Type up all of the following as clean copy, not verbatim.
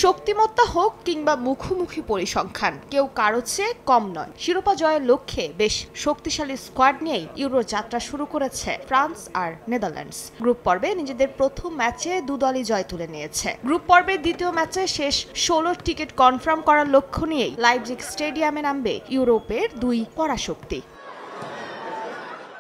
শক্তিমত্তা হোক কিংবা মুখোমুখি পরিসংখ্যান, কেউ কারো চেয়ে কম নয়। শিরোপা জয়ের লক্ষ্যে বেশ শক্তিশালী স্কোয়াড নিয়েই ইউরো যাত্রা শুরু করেছে ফ্রান্স আর নেদারল্যান্ডস। গ্রুপ পর্বে নিজেদের প্রথম ম্যাচে দুদলই জয় তুলে নিয়েছে। গ্রুপ পর্বের দ্বিতীয় ম্যাচে শেষ 16 টিকিট কনফার্ম করার লক্ষ্য নিয়েই লাইপজিগ স্টেডিয়ামে নামবে ইউরোপের দুই পরাশক্তি।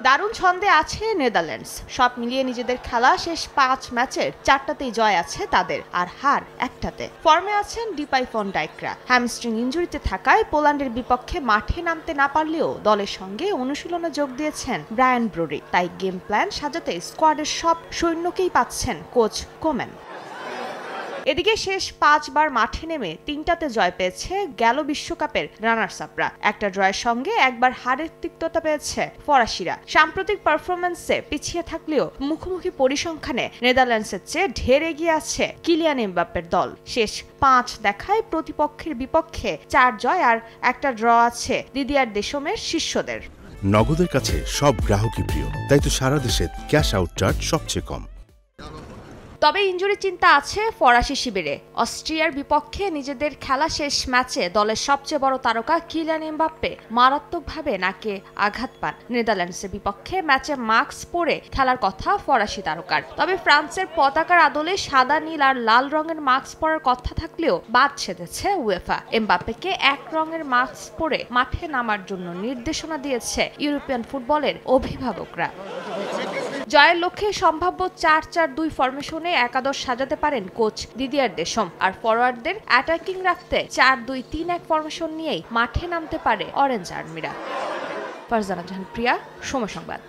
দারুণ ছন্দে আছে নেদারল্যান্ডস। সব মিলিয়ে নিজেদের খেলা শেষ 5 ম্যাচের 4টাতেই জয় আছে তাদের, আর হার একটাতে। ফর্মে আছেন ডিপাই ফন ডাইকরা। হ্যামস্ট্রিং ইনজুরিতে থাকায় পোল্যান্ডের বিপক্ষে মাঠে নামতে না পারলেও দলের সঙ্গে অনুশীলনে যোগ দিয়েছেন ব্রায়ান ব্রোরি। তাই গেম প্ল্যান সাজাতে স্কোয়াডের সব সৈন্যকেই পাচ্ছেন কোচ কোম্যান। এদিকে শেষ 5 বার মাঠে নেমে 3টাতে জয় পেয়েছে গেল বিশ্বকাপের রানার্স আপরা। একটা ড্রয়ের সঙ্গে একবার হারের তিক্ততা পেয়েছে ফরাসিরা। সাম্প্রতিক পারফরম্যান্সে পিছিয়ে থাকলেও মুখোমুখি পরিসংখ্যানে নেদারল্যান্ডসের চেয়ে ঢের এগিয়ে আছে কিলিয়ান এমবাপ্পের দল। শেষ 5 দেখায় প্রতিপক্ষের বিপক্ষে 4 জয় আর একটা ড্র আছে দিদিয়ার দেশমের শিষ্যদের। নগদের কাছে সব গ্রাহকই প্রিয়, তাই তো সারা দেশে ক্যাশ আউট চার্জ সবচেয়ে কম। তবে ইনজুরি চিন্তা আছে ফরাসি শিবিরে। অস্ট্রিয়ার বিপক্ষে নিজেদের খেলা শেষ ম্যাচে দলের সবচেয়ে বড় তারকা কিলিয়ান এমবাপ্পে মারাত্মকভাবে নাকে আঘাত পান। নেদারল্যান্ডসের বিপক্ষে ম্যাচে মাস্ক পরে খেলার কথা ফরাসি তারকার। তবে ফ্রান্সের পতাকার আদলে সাদা, নীল আর লাল রঙের মাস্ক পরার কথা থাকলেও বাদ ছেড়েছে উয়েফা। এমবাপ্পেকে এক রঙের মাস্ক পরে মাঠে নামার জন্য নির্দেশনা দিয়েছে ইউরোপিয়ান ফুটবলের অভিভাবকরা। জয়ের লক্ষ্যে সম্ভাব্য 4-4-2 ফরমেশনে একাদশ সাজাতে পারেন কোচ দিদিয়ার দেশম। আর ফরোয়ার্ডদের অ্যাটাকিং রাখতে 4-2-3-1 ফরমেশন নিয়েই মাঠে নামতে পারে অরেঞ্জ আর্মিরা। ফারজানা জাহান প্রিয়া, সময় সংবাদ।